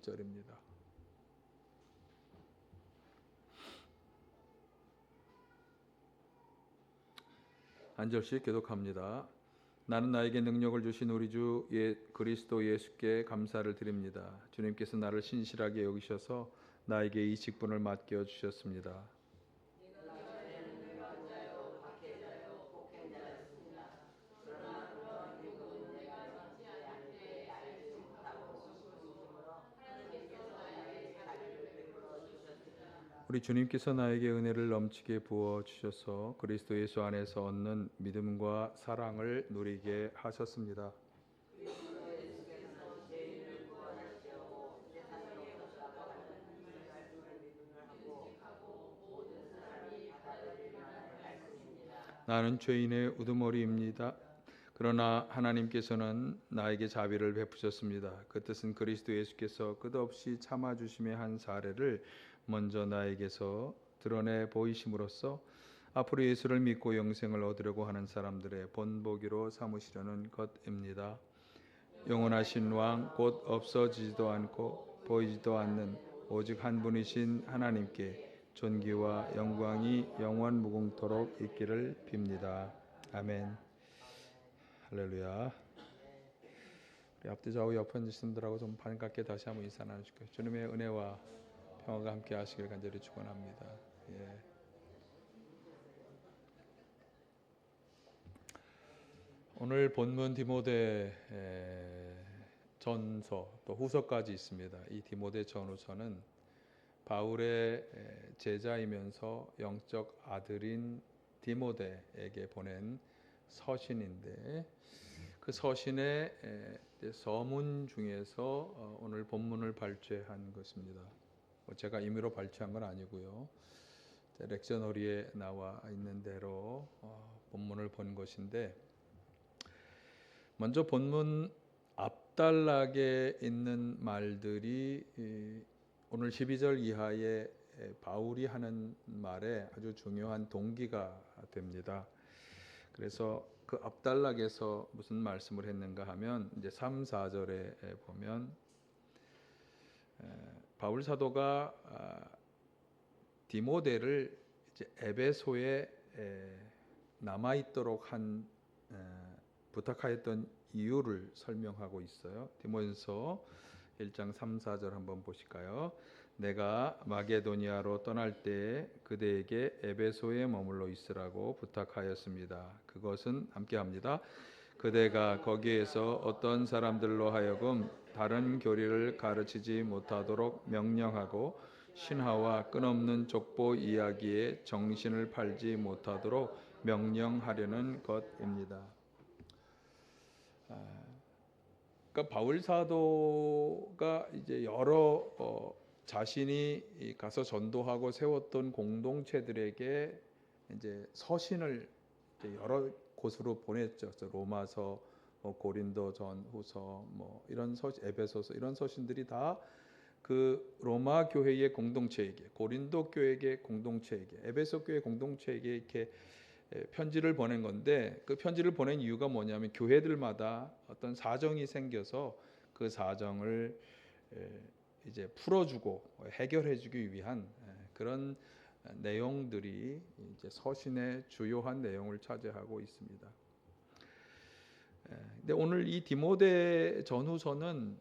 절입니다. 한 절씩 교독합니다. 나는 나에게 능력을 주신 우리 주 그리스도 예수께 감사를 드립니다. 주님께서 나를 신실하게 여기셔서 나에게 이 직분을 맡겨 주셨습니다. 우리 주님께서 나에게 은혜를 넘치게 부어 주셔서 그리스도 예수 안에서 얻는 믿음과 사랑을 누리게 하셨습니다. 나는 죄인의 우두머리입니다. 그러나 하나님께서는 나에게 자비를 베푸셨습니다. 그 뜻은 그리스도 예수께서 끝없이 참아주심의 한 사례를 먼저 나에게서 드러내 보이심으로써 앞으로 예수를 믿고 영생을 얻으려고 하는 사람들의 본보기로 삼으시려는 것입니다. 영원하신 왕 곧 없어지지도 않고 보이지도 않는 오직 한 분이신 하나님께 존귀와 영광이 영원 무궁토록 있기를 빕니다. 아멘. 할렐루야. 우리 앞뒤 좌우 옆에 앉으신 분들하고 좀 반갑게 다시 한번 인사 나누실까요? 주님의 은혜와 평화가 함께 하시길 간절히 축원합니다. 예. 오늘 본문 디모데 전서 또 후서까지 있습니다. 이 디모데 전후서는 바울의 제자이면서 영적 아들인 디모데에게 보낸 서신인데 그 서신의 서문 중에서 오늘 본문을 발췌한 것입니다. 제가 임의로 발췌한 건 아니고요. 렉셔너리에 나와 있는 대로 본문을 본 것인데 먼저 본문 앞단락에 있는 말들이 오늘 12절 이하에 바울이 하는 말에 아주 중요한 동기가 됩니다. 그래서 그 앞단락에서 무슨 말씀을 했는가 하면 이제 3, 4절에 보면 바울 사도가 디모데를 이제 에베소에 남아 있도록 부탁하였던 이유를 설명하고 있어요. 디모데서 1장 3, 4절 한번 보실까요? 내가 마게도니아로 떠날 때 그대에게 에베소에 머물러 있으라고 부탁하였습니다. 그것은 함께 합니다. 그대가 거기에서 어떤 사람들로 하여금 다른 교리를 가르치지 못하도록 명령하고 신화와 끊없는 족보 이야기에 정신을 팔지 못하도록 명령하려는 것입니다. 그러니까 바울 사도가 이제 여러 자신이 가서 전도하고 세웠던 공동체들에게 이제 서신을 이제 여러 곳으로 보냈죠. 로마서, 고린도전, 후서, 이런 에베소서 이런 서신들이 다 그 로마 교회의 공동체에게, 고린도 교회의 공동체에게, 에베소 교회 공동체에게 이렇게 편지를 보낸 건데 그 편지를 보낸 이유가 뭐냐면 교회들마다 어떤 사정이 생겨서 그 사정을 이제 풀어주고 해결해주기 위한 그런 내용들이 이제 서신의 주요한 내용을 차지하고 있습니다. 근데 오늘 이 디모데 전후서는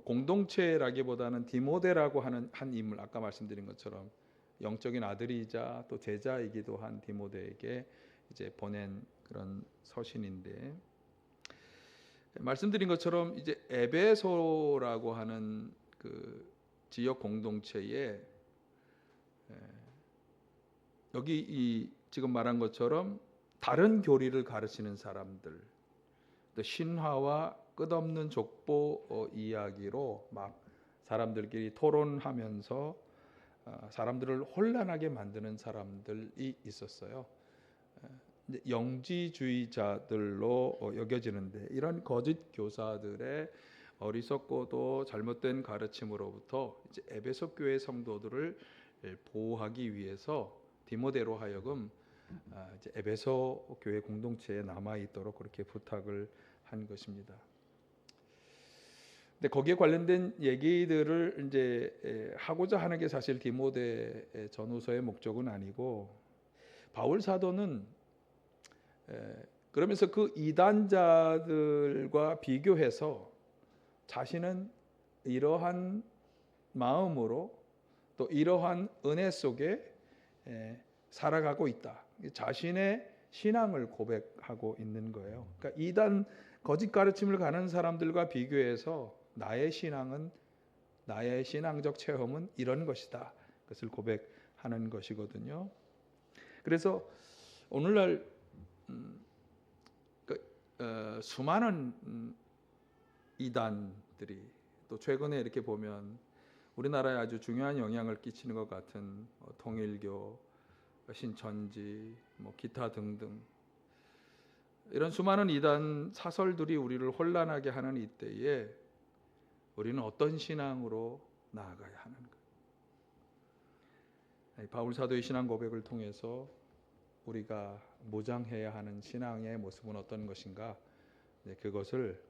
공동체라기보다는 디모데라고 하는 한 인물, 아까 말씀드린 것처럼 영적인 아들이자 또 제자이기도 한 디모데에게 이제 보낸 그런 서신인데 말씀드린 것처럼 이제 에베소라고 하는 그 지역 공동체에 여기 이 지금 말한 것처럼 다른 교리를 가르치는 사람들, 또 신화와 끝없는 족보 이야기로 막 사람들끼리 토론하면서 사람들을 혼란하게 만드는 사람들이 있었어요. 영지주의자들로 여겨지는데 이런 거짓 교사들의 어리석고도 잘못된 가르침으로부터 이제 에베소 교회 성도들을 보호하기 위해서 디모데로 하여금 이제 에베소 교회 공동체에 남아 있도록 그렇게 부탁을 한 것입니다. 근데 거기에 관련된 얘기들을 이제 하고자 하는 게 사실 디모데 전후서의 목적은 아니고, 바울 사도는 그러면서 그 이단자들과 비교해서 자신은 이러한 마음으로 또 이러한 은혜 속에 살아가고 있다. 자신의 신앙을 고백하고 있는 거예요. 그러니까 이단 거짓 가르침을 가는 사람들과 비교해서 나의 신앙은, 나의 신앙적 체험은 이런 것이다. 그것을 고백하는 것이거든요. 그래서 오늘날 수많은 이단들이 또 최근에 이렇게 보면 우리나라에 아주 중요한 영향을 끼치는 것 같은 통일교, 신천지, 기타 등등 이런 수많은 이단 사설들이 우리를 혼란하게 하는 이때에 우리는 어떤 신앙으로 나아가야 하는가? 바울 사도의 신앙 고백을 통해서 우리가 모장해야 하는 신앙의 모습은 어떤 것인가? 그것을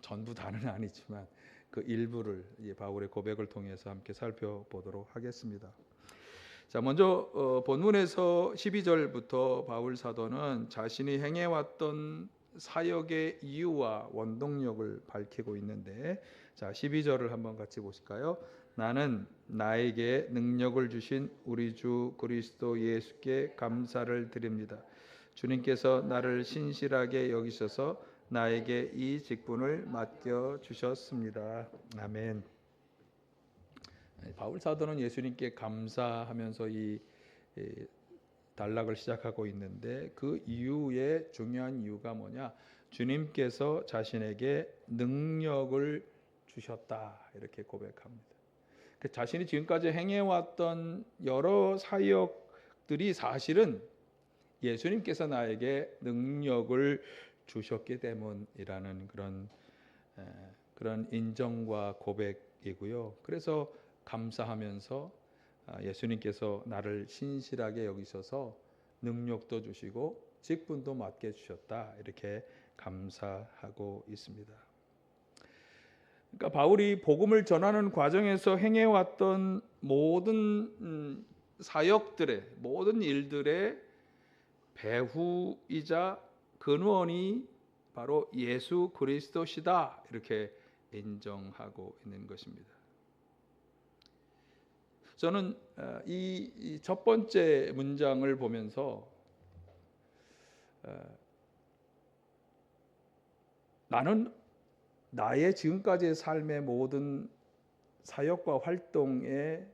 전부 다는 아니지만 그 일부를 바울의 고백을 통해서 함께 살펴보도록 하겠습니다. 자, 먼저 본문에서 12절부터 바울 사도는 자신이 행해왔던 사역의 이유와 원동력을 밝히고 있는데, 자, 12절을 한번 같이 보실까요? 나는 나에게 능력을 주신 우리 주 그리스도 예수께 감사를 드립니다. 주님께서 나를 신실하게 여기셔서 나에게 이 직분을 맡겨 주셨습니다. 아멘. 바울 사도는 예수님께 감사하면서 이 단락을 시작하고 있는데, 그 이유의 중요한 이유가 뭐냐? 주님께서 자신에게 능력을 주셨다, 이렇게 고백합니다. 자신이 지금까지 행해왔던 여러 사역들이 사실은 예수님께서 나에게 능력을 주셨기 때문이라는 그런 인정과 고백이고요. 그래서 감사하면서 예수님께서 나를 신실하게 여기셔서 능력도 주시고 직분도 맡겨 주셨다, 이렇게 감사하고 있습니다. 그러니까 바울이 복음을 전하는 과정에서 행해왔던 모든 사역들의, 모든 일들의 배후이자 근원이 바로 예수 그리스도시다, 이렇게 인정하고 있는 것입니다. 저는 이 첫 번째 문장을 보면서 나는 나의 지금까지의 삶의 모든 사역과 활동의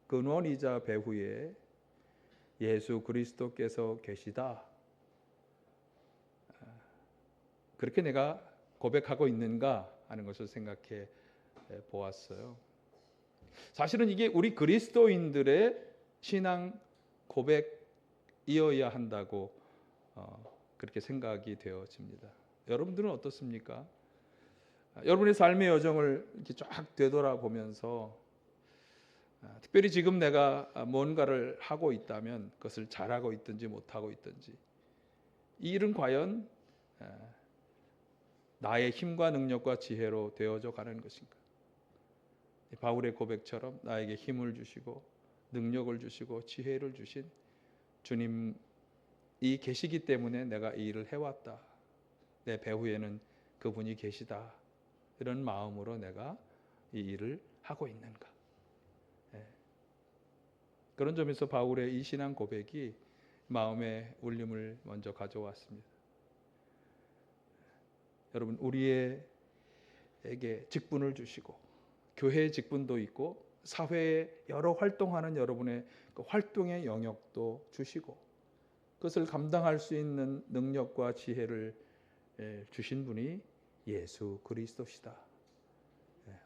근원이자 배후에 예수 그리스도께서 계시다, 그렇게 내가 고백하고 있는가 하는 것을 생각해 보았어요. 사실은 이게 우리 그리스도인들의 신앙 고백이어야 한다고 그렇게 생각이 되어집니다. 여러분들은 어떻습니까? 여러분의 삶의 여정을 이렇게 쫙 되돌아보면서 특별히 지금 내가 뭔가를 하고 있다면 그것을 잘하고 있든지 못하고 있든지, 이 일은 과연 나의 힘과 능력과 지혜로 되어져 가는 것인가? 바울의 고백처럼 나에게 힘을 주시고 능력을 주시고 지혜를 주신 주님이 계시기 때문에 내가 이 일을 해왔다, 내 배후에는 그분이 계시다, 이런 마음으로 내가 이 일을 하고 있는가? 그런 점에서 바울의 이 신앙 고백이 마음의 울림을 먼저 가져왔습니다. 여러분, 우리에게 직분을 주시고 교회의 직분도 있고 사회에 여러 활동하는 여러분의 그 활동의 영역도 주시고 그것을 감당할 수 있는 능력과 지혜를 주신 분이 예수 그리스도시다.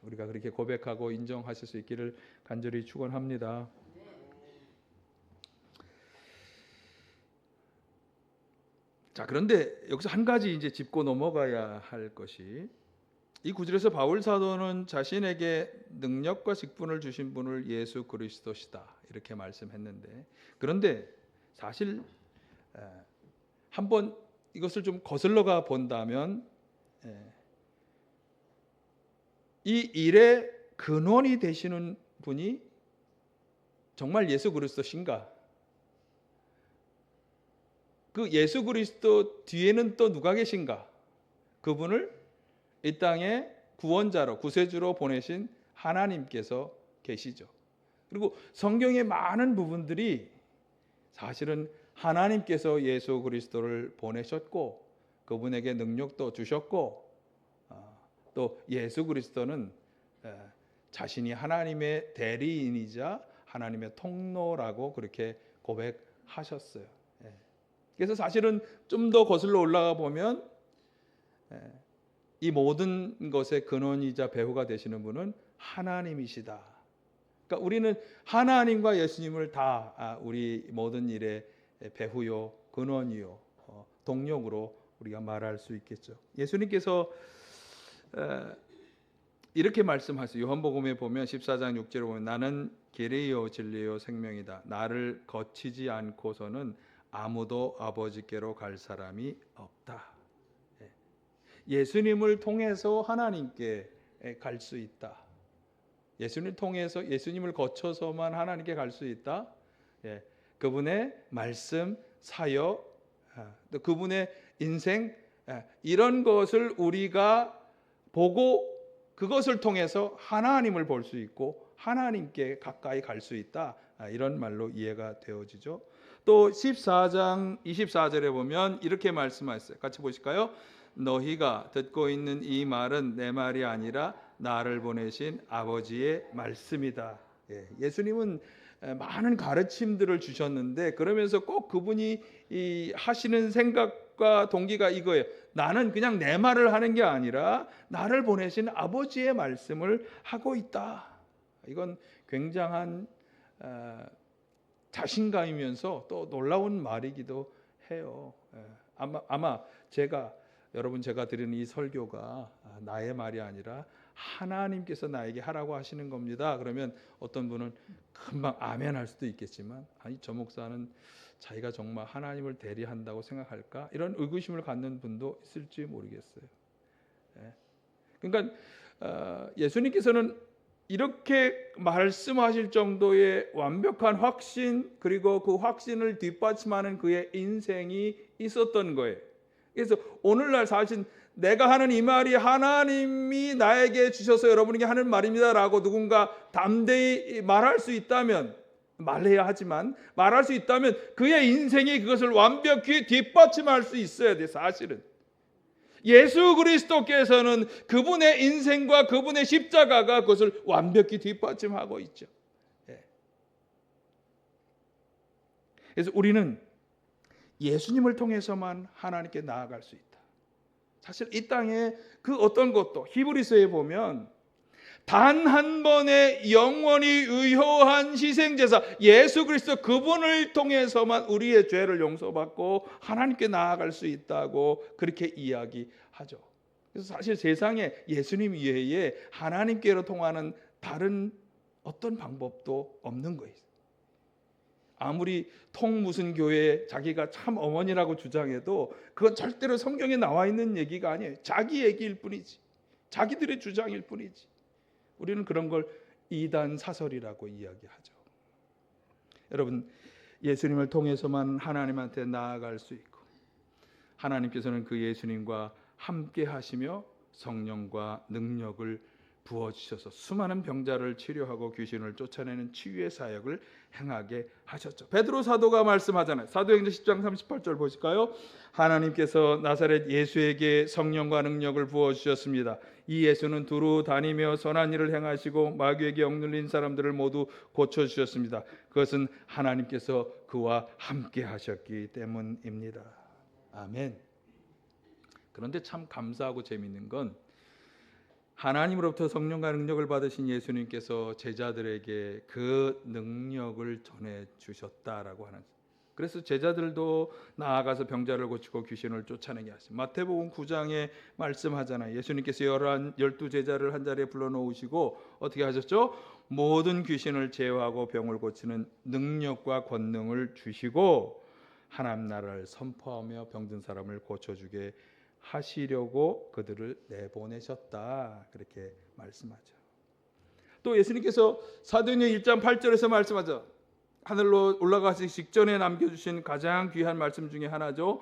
우리가 그렇게 고백하고 인정하실 수 있기를 간절히 축원합니다. 자, 그런데 여기서 한 가지 이제 짚고 넘어가야 할 것이, 이 구절에서 바울 사도는 자신에게 능력과 직분을 주신 분을 예수 그리스도시다, 이렇게 말씀했는데, 그런데 사실 한번 이것을 좀 거슬러가 본다면 이 일의 근원이 되시는 분이 정말 예수 그리스도신가? 그 예수 그리스도 뒤에는 또 누가 계신가? 그분을 이 땅에 구원자로, 구세주로 보내신 하나님께서 계시죠. 그리고 성경의 많은 부분들이 사실은 하나님께서 예수 그리스도를 보내셨고 그분에게 능력도 주셨고 또 예수 그리스도는 자신이 하나님의 대리인이자 하나님의 통로라고 그렇게 고백하셨어요. 그래서 사실은 좀 더 거슬러 올라가 보면 이 모든 것의 근원이자 배후가 되시는 분은 하나님이시다. 그러니까 우리는 하나님과 예수님을 다 우리 모든 일의 배후요, 근원이요, 동력으로 우리가 말할 수 있겠죠. 예수님께서 이렇게 말씀하세요. 요한복음에 보면 14장 6절에 보면 나는 길이요 진리요 생명이다. 나를 거치지 않고서는 아무도 아버지께로 갈 사람이 없다. 예수님을 통해서 하나님께 갈 수 있다. 예수님을 통해서 예수님을 거쳐서만 하나님께 갈 수 있다. 그분의 말씀, 사역, 또 그분의 인생 이런 것을 우리가 보고 그것을 통해서 하나님을 볼 수 있고 하나님께 가까이 갈 수 있다. 이런 말로 이해가 되어지죠. 또 14장 24절에 보면 이렇게 말씀하셨어요. 같이 보실까요? 너희가 듣고 있는 이 말은 내 말이 아니라 나를 보내신 아버지의 말씀이다. 예수님은 많은 가르침들을 주셨는데 그러면서 꼭 그분이 하시는 생각과 동기가 이거예요. 나는 그냥 내 말을 하는 게 아니라 나를 보내신 아버지의 말씀을 하고 있다. 이건 굉장한 자신감이면서 또 놀라운 말이기도 해요. 아마 제가 드리는 이 설교가 나의 말이 아니라 하나님께서 나에게 하라고 하시는 겁니다. 그러면 어떤 분은 금방 아멘 할 수도 있겠지만 아니 저 목사는 자기가 정말 하나님을 대리한다고 생각할까? 이런 의구심을 갖는 분도 있을지 모르겠어요. 그러니까 예수님께서는 이렇게 말씀하실 정도의 완벽한 확신 그리고 그 확신을 뒷받침하는 그의 인생이 있었던 거예요. 그래서 오늘날 사실 내가 하는 이 말이 하나님이 나에게 주셔서 여러분에게 하는 말입니다라고 누군가 담대히 말할 수 있다면 말해야 하지만 말할 수 있다면 그의 인생이 그것을 완벽히 뒷받침할 수 있어야 돼. 사실은 예수 그리스도께서는 그분의 인생과 그분의 십자가가 그것을 완벽히 뒷받침하고 있죠. 그래서 우리는 예수님을 통해서만 하나님께 나아갈 수 있다. 사실 이 땅에 그 어떤 것도 히브리서에 보면 단 한 번의 영원히 의효한 희생제사 예수 그리스도 그분을 통해서만 우리의 죄를 용서받고 하나님께 나아갈 수 있다고 그렇게 이야기하죠. 그래서 사실 세상에 예수님 이외에 하나님께로 통하는 다른 어떤 방법도 없는 거예요. 아무리 무슨 교회 자기가 참 어머니라고 주장해도 그건 절대로 성경에 나와 있는 얘기가 아니에요. 자기 얘기일 뿐이지. 자기들의 주장일 뿐이지. 우리는 그런 걸 이단 사설이라고 이야기하죠. 여러분, 예수님을 통해서만 하나님한테 나아갈 수 있고 하나님께서는 그 예수님과 함께 하시며 성령과 능력을 부어주셔서 수많은 병자를 치료하고 귀신을 쫓아내는 치유의 사역을 행하게 하셨죠. 베드로 사도가 말씀하잖아요. 사도행전 10장 38절 보실까요? 하나님께서 나사렛 예수에게 성령과 능력을 부어주셨습니다. 이 예수는 두루 다니며 선한 일을 행하시고 마귀에게 억눌린 사람들을 모두 고쳐주셨습니다. 그것은 하나님께서 그와 함께 하셨기 때문입니다. 아멘. 그런데 참 감사하고 재미있는 건 하나님으로부터 성령과 능력을 받으신 예수님께서 제자들에게 그 능력을 전해주셨다라고 하는, 그래서 제자들도 나아가서 병자를 고치고 귀신을 쫓아내게 하십니다. 마태복음 9장에 말씀하잖아요. 예수님께서 12제자를 한 자리에 불러놓으시고 어떻게 하셨죠? 모든 귀신을 제어하고 병을 고치는 능력과 권능을 주시고 하나님 나라를 선포하며 병든 사람을 고쳐주게 하시려고 그들을 내보내셨다. 그렇게 말씀하죠. 또 예수님께서 사도행전 1장 8절에서 말씀하죠. 하늘로 올라가시기 직전에 남겨주신 가장 귀한 말씀 중에 하나죠.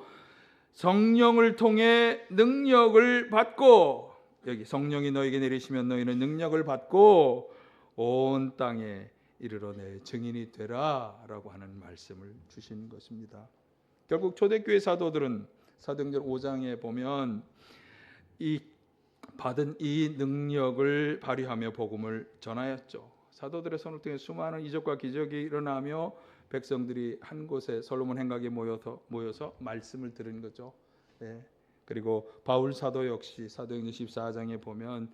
성령을 통해 능력을 받고, 여기 성령이 너에게 내리시면 너희는 능력을 받고 온 땅에 이르러 내 증인이 되라 라고 하는 말씀을 주신 것입니다. 결국 초대교회 사도들은 사도행전 5장에 보면 이 받은 이 능력을 발휘하며 복음을 전하였죠. 사도들의 손을 통해 수많은 이적과 기적이 일어나며 백성들이 한 곳에 솔로몬 행각에 모여서 말씀을 들은 거죠. 네. 그리고 바울 사도 역시 사도행전 14장에 보면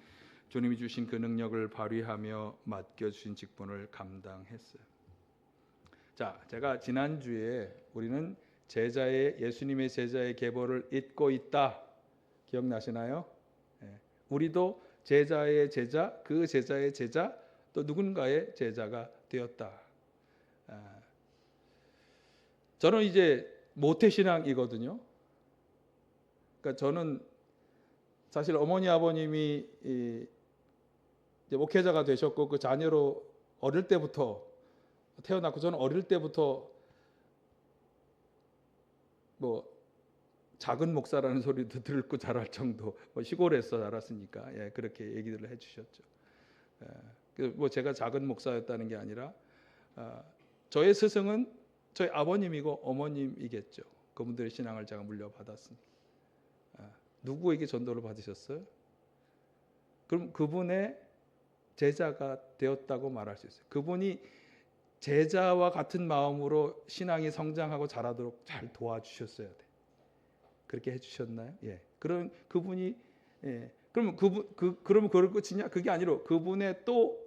주님이 주신 그 능력을 발휘하며 맡겨주신 직분을 감당했어요. 자, 제가 지난주에 우리는 예수님의 제자의 계보를 잇고 있다 기억나시나요? 네. 우리도 제자의 제자, 그 제자의 제자, 또 누군가의 제자가 되었다. 저는 이제 모태신앙이거든요. 그러니까 저는 사실 어머니 아버님이 이제 목회자가 되셨고 그 자녀로 어릴 때부터 태어났고, 저는 어릴 때부터 뭐 작은 목사라는 소리도 듣고 자랄 정도, 시골에서 자랐으니까 그렇게 얘기들을 해주셨죠. 뭐 제가 작은 목사였다는 게 아니라 저의 스승은 저희 아버님이고 어머님이겠죠. 그분들의 신앙을 제가 물려받았습니다. 누구에게 전도를 받으셨어요? 그럼 그분의 제자가 되었다고 말할 수 있어요. 그분이 제자와 같은 마음으로 신앙이 성장하고 자라도록 잘 도와주셨어야 돼. 그렇게 해주셨나요? 예. 그럼 그분이 그러면 그러면 그럴 끝이냐? 그게 아니라 그분의 또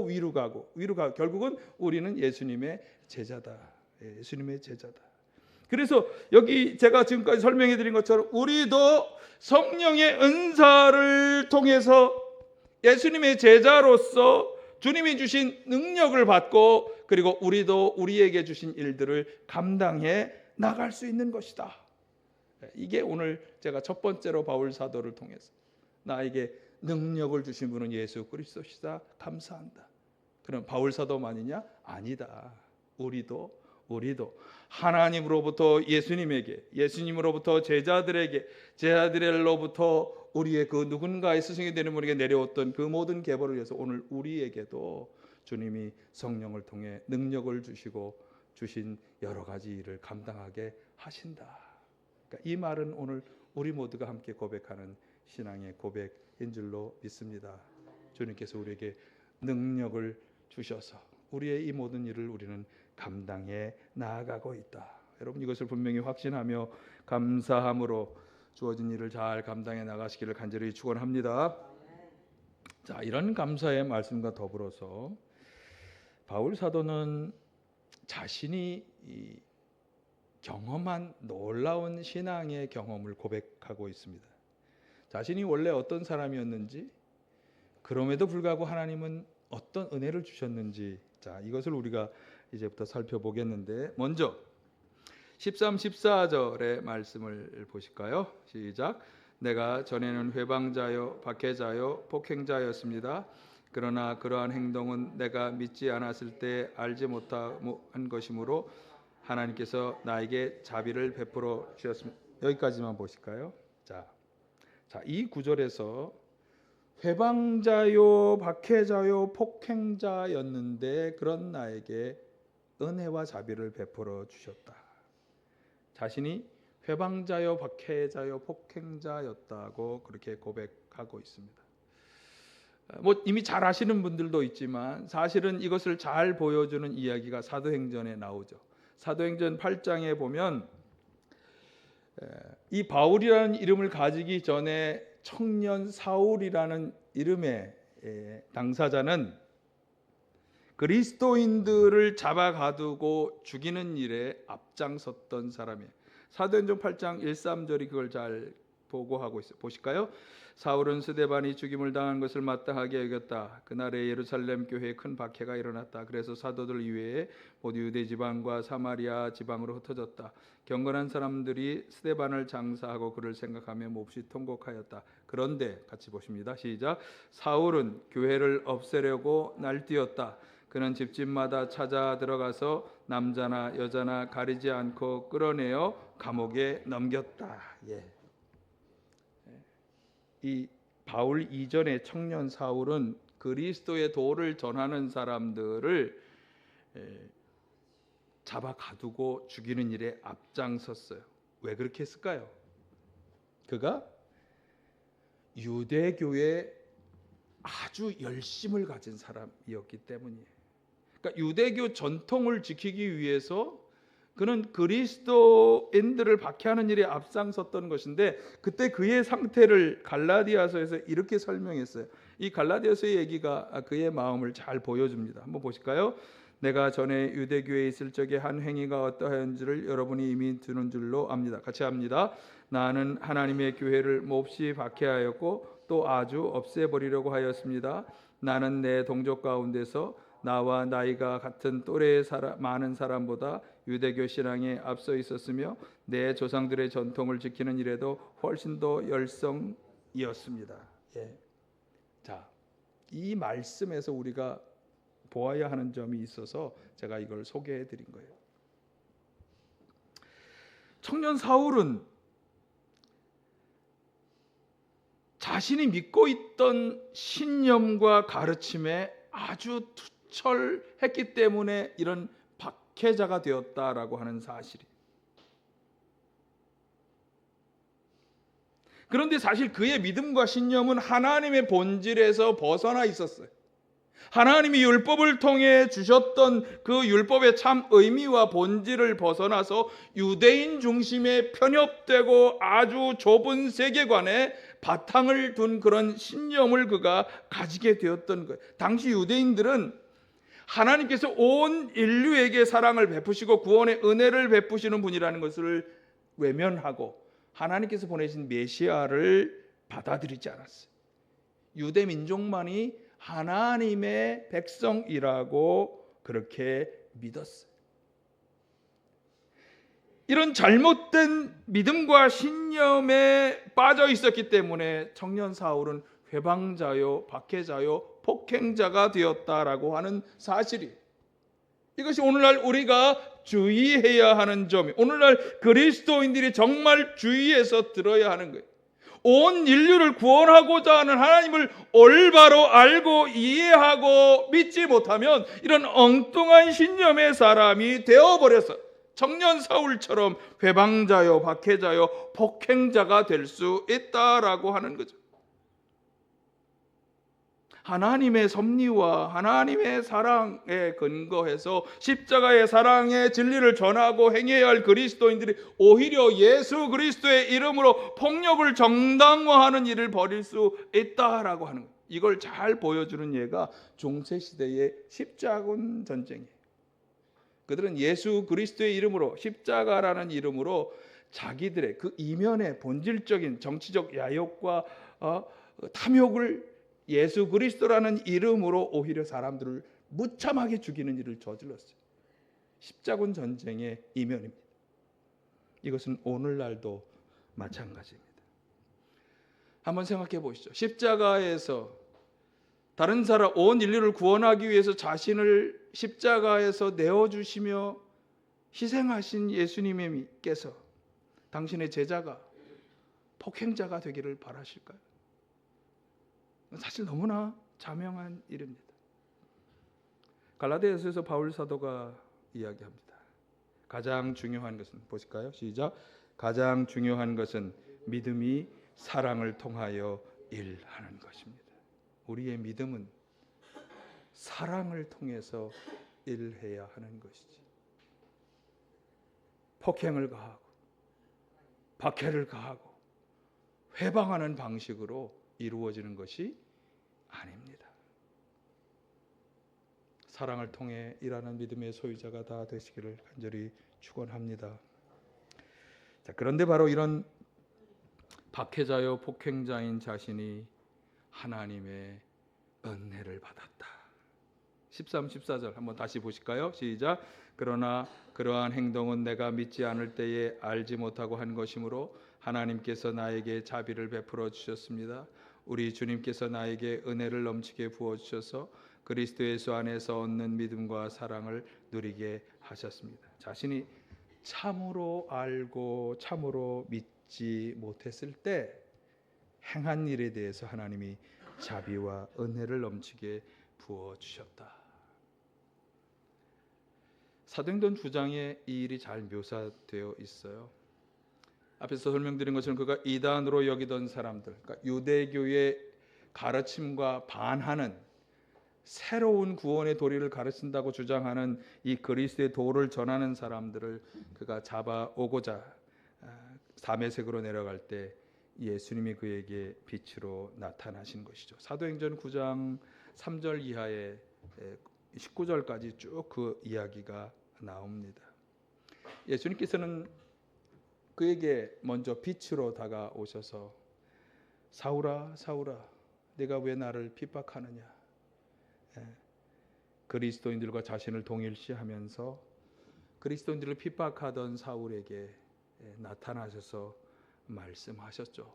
위로 가고 결국은 우리는 예수님의 제자다. 예수님의 제자다. 그래서 여기 제가 지금까지 설명해 드린 것처럼 우리도 성령의 은사를 통해서 예수님의 제자로서 주님이 주신 능력을 받고, 그리고 우리도 우리에게 주신 일들을 감당해 나갈 수 있는 것이다. 이게 오늘 제가 첫 번째로 바울 사도를 통해서 나에게 능력을 주신 분은 예수 그리스도시다. 감사한다. 그럼 바울 사도만이냐? 아니다. 우리도 하나님으로부터 예수님으로부터 제자들로부터 우리의 그 누군가의 스승이 되는 분에게 내려왔던 그 모든 계보를 위해서 오늘 우리에게도 주님이 성령을 통해 능력을 주시고 주신 여러 가지 일을 감당하게 하신다. 그러니까 이 말은 오늘 우리 모두가 함께 고백하는 신앙의 고백인 줄로 믿습니다. 주님께서 우리에게 능력을 주셔서 우리의 이 모든 일을 우리는 감당해 나아가고 있다. 여러분 이것을 분명히 확신하며 감사함으로 주어진 일을 잘 감당해 나가시기를 간절히 축원합니다. 자, 이런 감사의 말씀과 더불어서 바울 사도는 자신이 경험한 놀라운 신앙의 경험을 고백하고 있습니다. 자신이 원래 어떤 사람이었는지, 그럼에도 불구하고 하나님은 어떤 은혜를 주셨는지, 자, 이것을 우리가 이제부터 살펴보겠는데, 먼저 13, 14절의 말씀을 보실까요? 시작. 내가 전에는 회방자요 박해자요 폭행자였습니다. 그러나 그러한 행동은 내가 믿지 않았을 때 알지 못한 것이므로 하나님께서 나에게 자비를 베풀어 주셨습니다. 여기까지만 보실까요? 자, 이 구절에서 회방자요 박해자요 폭행자였는데 그런 나에게 은혜와 자비를 베풀어 주셨다. 자신이 회방자요 박해자요 폭행자였다고 그렇게 고백하고 있습니다. 뭐 이미 잘 아시는 분들도 있지만 사실은 이것을 잘 보여주는 이야기가 사도행전에 나오죠. 사도행전 8장에 보면 이 바울이라는 이름을 가지기 전에 청년 사울이라는 이름의 당사자는 그리스도인들을 잡아가두고 죽이는 일에 앞장섰던 사람이에요. 사도행전 8장 1, 3절이 그걸 잘 보고하고 있어요. 보실까요? 사울은 스데반이 죽임을 당한 것을 마땅하게 여겼다. 그날에 예루살렘 교회에 큰 박해가 일어났다. 그래서 사도들 이외에 모두 유대 지방과 사마리아 지방으로 흩어졌다. 경건한 사람들이 스데반을 장사하고 그를 생각하며 몹시 통곡하였다. 그런데 같이 보십니다. 시작. 사울은 교회를 없애려고 날뛰었다. 그는 집집마다 찾아 들어가서 남자나 여자나 가리지 않고 끌어내어 감옥에 넘겼다. 이 바울 이전의 청년 사울은 그리스도의 도를 전하는 사람들을 잡아 가두고 죽이는 일에 앞장섰어요. 왜 그렇게 했을까요? 그가 유대교에 아주 열심을 가진 사람이었기 때문이에요. 그러니까 유대교 전통을 지키기 위해서 그는 그리스도인들을 박해하는 일에 앞장섰던 것인데, 그때 그의 상태를 갈라디아서에서 이렇게 설명했어요. 이 갈라디아서의 얘기가 그의 마음을 잘 보여줍니다. 한번 보실까요? 내가 전에 유대교에 있을 적에 한 행위가 어떠한지를 여러분이 이미 들은 줄로 압니다. 같이 합니다. 나는 하나님의 교회를 몹시 박해하였고 또 아주 없애버리려고 하였습니다. 나는 내 동족 가운데서 나와 나이가 같은 또래의 많은 사람보다 유대교 신앙에 앞서 있었으며 내 조상들의 전통을 지키는 일에도 훨씬 더 열성이었습니다. 자, 이 말씀에서 우리가 보아야 하는 점이 있어서 제가 이걸 소개해 드린 거예요. 청년 사울은 자신이 믿고 있던 신념과 가르침에 아주 투철했기 때문에 이런 박해자가 되었다라고 하는 사실이. 그런데 사실 그의 믿음과 신념은 하나님의 본질에서 벗어나 있었어요. 하나님이 율법을 통해 주셨던 그 율법의 참 의미와 본질을 벗어나서 유대인 중심에 편협되고 아주 좁은 세계관에 바탕을 둔 그런 신념을 그가 가지게 되었던 거예요. 당시 유대인들은 하나님께서 온 인류에게 사랑을 베푸시고 구원의 은혜를 베푸시는 분이라는 것을 외면하고 하나님께서 보내신 메시아를 받아들이지 않았어요. 유대 민족만이 하나님의 백성이라고 그렇게 믿었어요. 이런 잘못된 믿음과 신념에 빠져 있었기 때문에 청년 사울은 회방자요, 박해자요, 폭행자가 되었다라고 하는 사실이, 이것이 오늘날 우리가 주의해야 하는 점이, 오늘날 그리스도인들이 정말 주의해서 들어야 하는 거예요. 온 인류를 구원하고자 하는 하나님을 올바로 알고 이해하고 믿지 못하면 이런 엉뚱한 신념의 사람이 되어버려서 청년 사울처럼 회방자요, 박해자요, 폭행자가 될 수 있다라고 하는 거죠. 하나님의 섭리와 하나님의 사랑에 근거해서 십자가의 사랑의 진리를 전하고 행해야 할 그리스도인들이 오히려 예수 그리스도의 이름으로 폭력을 정당화하는 일을 벌일 수 있다라고 하는 거예요. 이걸 잘 보여주는 예가 중세시대의 십자군 전쟁이에요. 그들은 예수 그리스도의 이름으로, 십자가라는 이름으로 자기들의 그 이면의 본질적인 정치적 야욕과 탐욕을 예수 그리스도라는 이름으로 오히려 사람들을 무참하게 죽이는 일을 저질렀어요. 십자군 전쟁의 이면입니다. 이것은 오늘날도 마찬가지입니다. 한번 생각해 보시죠. 십자가에서 다른 사람, 온 인류를 구원하기 위해서 자신을 십자가에서 내어주시며 희생하신 예수님께서 당신의 제자가 폭행자가 되기를 바라실까요? 사실 너무나 자명한 일입니다. 갈라디아서에서 바울 사도가 이야기합니다. 가장 중요한 것은, 보실까요? 시작. 가장 중요한 것은 믿음이 사랑을 통하여 일하는 것입니다. 우리의 믿음은 사랑을 통해서 일해야 하는 것이지, 폭행을 가하고 박해를 가하고 회방하는 방식으로 이루어지는 것이 아닙니다. 사랑을 통해 일하는 믿음의 소유자가 다 되시기를 간절히 축원합니다. 자, 그런데 바로 이런 박해자요 폭행자인 자신이 하나님의 은혜를 받았다. 13, 14절 한번 다시 보실까요? 시작. 그러나 그러한 행동은 내가 믿지 않을 때에 알지 못하고 한 것이므로 하나님께서 나에게 자비를 베풀어 주셨습니다. 우리 주님께서 나에게 은혜를 넘치게 부어 주셔서 그리스도 예수 안에서 얻는 믿음과 사랑을 누리게 하셨습니다. 자신이 참으로 알고 참으로 믿지 못했을 때 행한 일에 대해서 하나님이 자비와 은혜를 넘치게 부어 주셨다. 사도행전 9장에 이 일이 잘 묘사되어 있어요. 앞에서 설명드린 것처럼 그가 이단으로 여기던 사람들, 그러니까 유대교의 가르침과 반하는 새로운 구원의 도리를 가르친다고 주장하는 이 그리스도의 도를 전하는 사람들을 그가 잡아오고자 담에색으로 내려갈 때 예수님이 그에게 빛으로 나타나신 것이죠. 사도행전 9장 3절 이하에 19절까지 쭉 그 이야기가 나옵니다. 예수님께서는 그에게 먼저 빛으로 다가오셔서 사울아 사울아 네가 왜 나를 핍박하느냐. 그리스도인들과 자신을 동일시하면서 그리스도인들을 핍박하던 사울에게 나타나셔서 말씀하셨죠.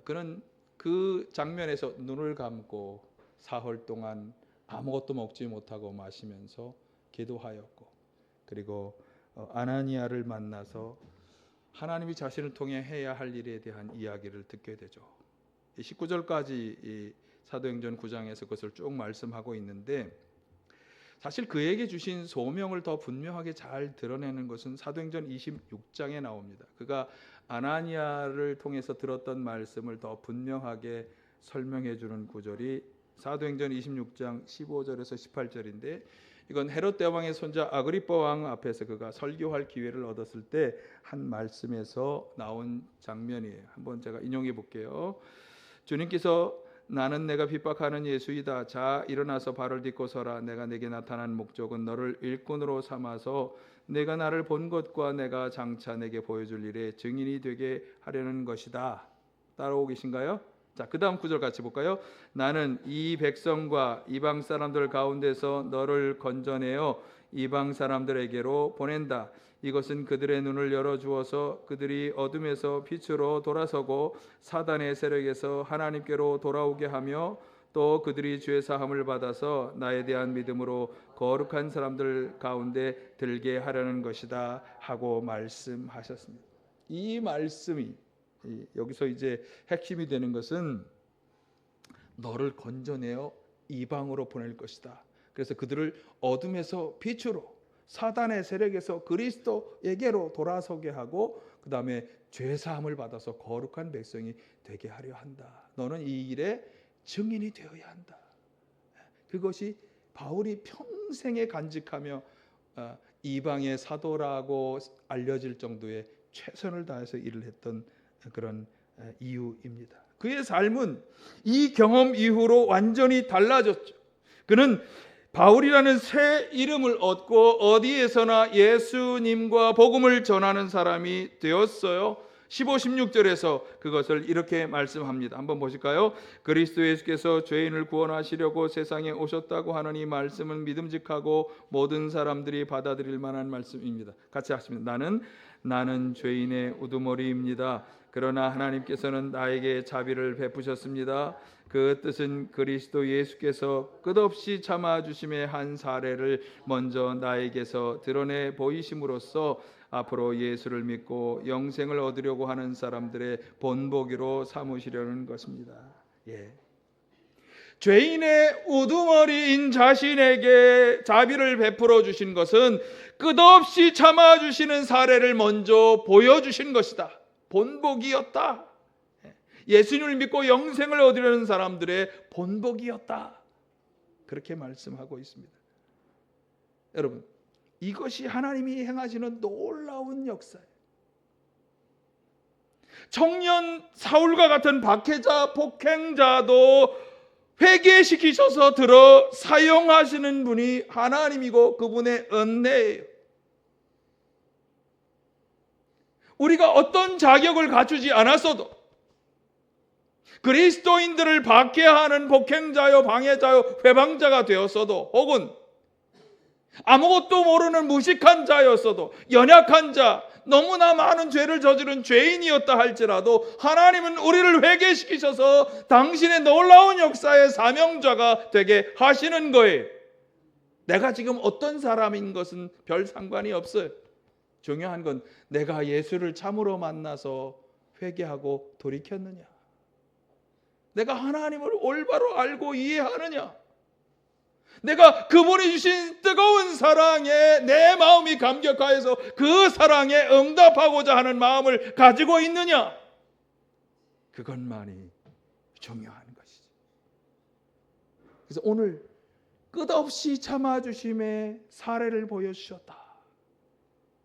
그는 그 장면에서 눈을 감고 사흘 동안 아무것도 먹지 못하고 마시면서 기도하였고, 그리고 아나니아를 만나서 하나님이 자신을 통해 해야 할 일에 대한 이야기를 듣게 되죠. 19절까지 이 사도행전 9장에서 그것을 쭉 말씀하고 있는데, 사실 그에게 주신 소명을 더 분명하게 잘 드러내는 것은 사도행전 26장에 나옵니다. 그가 아나니아를 통해서 들었던 말씀을 더 분명하게 설명해 주는 구절이 사도행전 26장 15절에서 18절인데, 이건 헤롯 대왕의 손자 아그리빠 왕 앞에서 그가 설교할 기회를 얻었을 때 한 말씀에서 나온 장면이에요. 한번 제가 인용해 볼게요. 주님께서 나는 내가 핍박하는 예수이다. 자 일어나서 발을 딛고 서라. 내가 내게 나타난 목적은 너를 일꾼으로 삼아서 내가 나를 본 것과 내가 장차 내게 보여줄 일에 증인이 되게 하려는 것이다. 따라오고 계신가요? 자, 그 다음 구절 같이 볼까요? 나는 이 백성과 이방 사람들 가운데서 너를 건져내어 이방 사람들에게로 보낸다. 이것은 그들의 눈을 열어주어서 그들이 어둠에서 빛으로 돌아서고 사단의 세력에서 하나님께로 돌아오게 하며 또 그들이 죄 사함을 받아서 나에 대한 믿음으로 거룩한 사람들 가운데 들게 하려는 것이다 하고 말씀하셨습니다. 이 말씀이 여기서 이제 핵심이 되는 것은 너를 건져내어 이방으로 보낼 것이다. 그래서 그들을 어둠에서 빛으로 사단의 세력에서 그리스도에게로 돌아서게 하고 그 다음에 죄사함을 받아서 거룩한 백성이 되게 하려 한다. 너는 이 일에 증인이 되어야 한다. 그것이 바울이 평생에 간직하며 이방의 사도라고 알려질 정도의 최선을 다해서 일을 했던 그런 이유입니다. 그의 삶은 이 경험 이후로 완전히 달라졌죠. 그는 바울이라는 새 이름을 얻고 어디에서나 예수님과 복음을 전하는 사람이 되었어요. 15, 16절에서 그것을 이렇게 말씀합니다. 한번 보실까요? 그리스도 예수께서 죄인을 구원하시려고 세상에 오셨다고 하는 이 말씀은 믿음직하고 모든 사람들이 받아들일 만한 말씀입니다. 같이 하십니다. 나는 죄인의 우두머리입니다. 그러나 하나님께서는 나에게 자비를 베푸셨습니다. 그 뜻은 그리스도 예수께서 끝없이 참아주심의 한 사례를 먼저 나에게서 드러내 보이심으로써 앞으로 예수를 믿고 영생을 얻으려고 하는 사람들의 본보기로 삼으시려는 것입니다. 죄인의 우두머리인 자신에게 자비를 베풀어 주신 것은 끝없이 참아주시는 사례를 먼저 보여주신 것이다. 본보기였다. 예수님을 믿고 영생을 얻으려는 사람들의 본보기였다. 그렇게 말씀하고 있습니다. 여러분, 이것이 하나님이 행하시는 놀라운 역사예요. 청년 사울과 같은 박해자, 폭행자도 회개시키셔서 들어 사용하시는 분이 하나님이고 그분의 은혜예요. 우리가 어떤 자격을 갖추지 않았어도 그리스도인들을 박해하는 폭행자요, 방해자요, 회방자가 되었어도, 혹은 아무것도 모르는 무식한 자였어도, 연약한 자, 너무나 많은 죄를 저지른 죄인이었다 할지라도 하나님은 우리를 회개시키셔서 당신의 놀라운 역사의 사명자가 되게 하시는 거예요. 내가 지금 어떤 사람인 것은 별 상관이 없어요. 중요한 건 내가 예수를 참으로 만나서 회개하고 돌이켰느냐, 내가 하나님을 올바로 알고 이해하느냐, 내가 그분이 주신 뜨거운 사랑에 내 마음이 감격하여서 그 사랑에 응답하고자 하는 마음을 가지고 있느냐, 그것만이 중요한 것이죠. 그래서 오늘 끝없이 참아주심의 사례를 보여주셨다.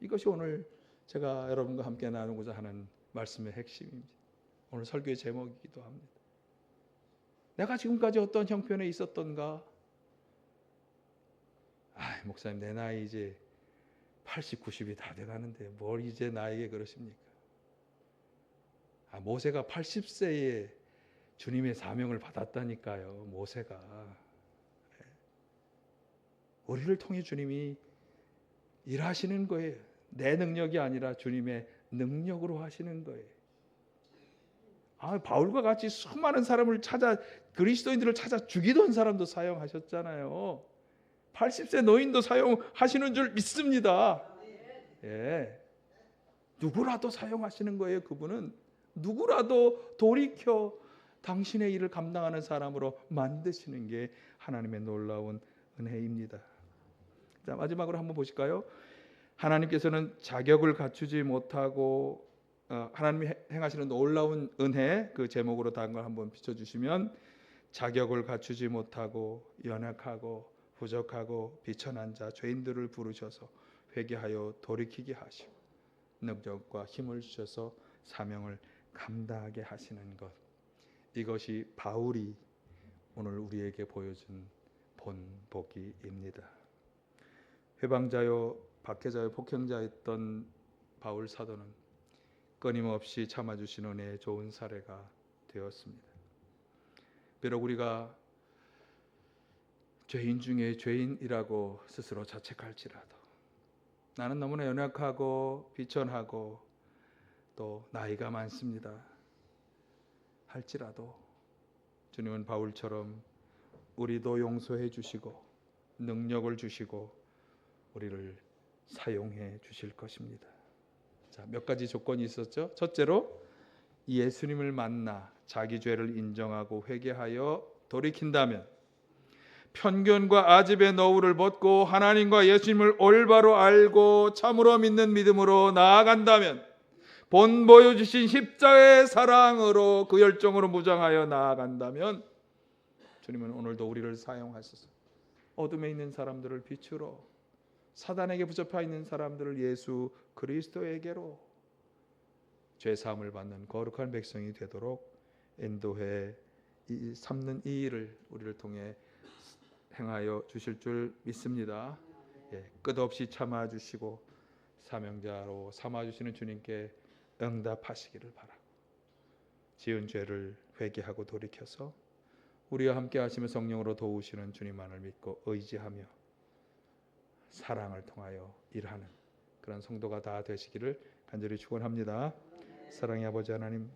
이것이 오늘 제가 여러분과 함께 나누고자 하는 말씀의 핵심입니다. 오늘 설교의 제목이기도 합니다. 내가 지금까지 어떤 형편에 있었던가? 목사님, 내 나이 이제 80, 90이 다 돼가는데 뭘 이제 나에게 그러십니까? 모세가 80세에 주님의 사명을 받았다니까요. 모세가. 우리를 통해 주님이 일하시는 거예요. 내 능력이 아니라 주님의 능력으로 하시는 거예요. 바울과 같이 수많은 사람을 찾아, 그리스도인들을 찾아 죽이던 사람도 사용하셨잖아요. 80세 노인도 사용하시는 줄 믿습니다. 예. 누구라도 사용하시는 거예요. 그분은 누구라도 돌이켜 당신의 일을 감당하는 사람으로 만드시는 게 하나님의 놀라운 은혜입니다. 자, 마지막으로 한번 보실까요? 하나님께서는 자격을 갖추지 못하고 하나님이 행하시는 놀라운 은혜, 그 제목으로 다른 걸 한번 비춰주시면, 자격을 갖추지 못하고 연약하고 부족하고 비천한 자, 죄인들을 부르셔서 회개하여 돌이키게 하시고 능력과 힘을 주셔서 사명을 감당하게 하시는 것, 이것이 바울이 오늘 우리에게 보여준 본보기입니다. 회방자요, 박해자요, 폭행자였던 바울 사도는 끊임없이 참아주신 은혜의 좋은 사례가 되었습니다. 비록 우리가 죄인 중에 죄인이라고 스스로 자책할지라도, 나는 너무나 연약하고 비천하고 또 나이가 많습니다 할지라도, 주님은 바울처럼 우리도 용서해 주시고 능력을 주시고 우리를 사용해 주실 것입니다. 자, 몇 가지 조건이 있었죠. 첫째로, 예수님을 만나 자기 죄를 인정하고 회개하여 돌이킨다면, 편견과 아집의 너울을 벗고 하나님과 예수님을 올바로 알고 참으로 믿는 믿음으로 나아간다면, 본 보여주신 십자가의 사랑으로 그 열정으로 무장하여 나아간다면, 주님은 오늘도 우리를 사용하셔서 어둠에 있는 사람들을 빛으로, 사단에게 붙잡혀 있는 사람들을 예수 그리스도에게로 죄 사함을 받는 거룩한 백성이 되도록 인도해 삼는 이 일을 우리를 통해 행하여 주실 줄 믿습니다. 끝없이 참아주시고 사명자로 삼아주시는 주님께 응답하시기를 바라고, 지은 죄를 회개하고 돌이켜서 우리와 함께 하시며 성령으로 도우시는 주님만을 믿고 의지하며 사랑을 통하여 일하는 그런 성도가 다 되시기를 간절히 축원합니다. 사랑의 아버지 하나님,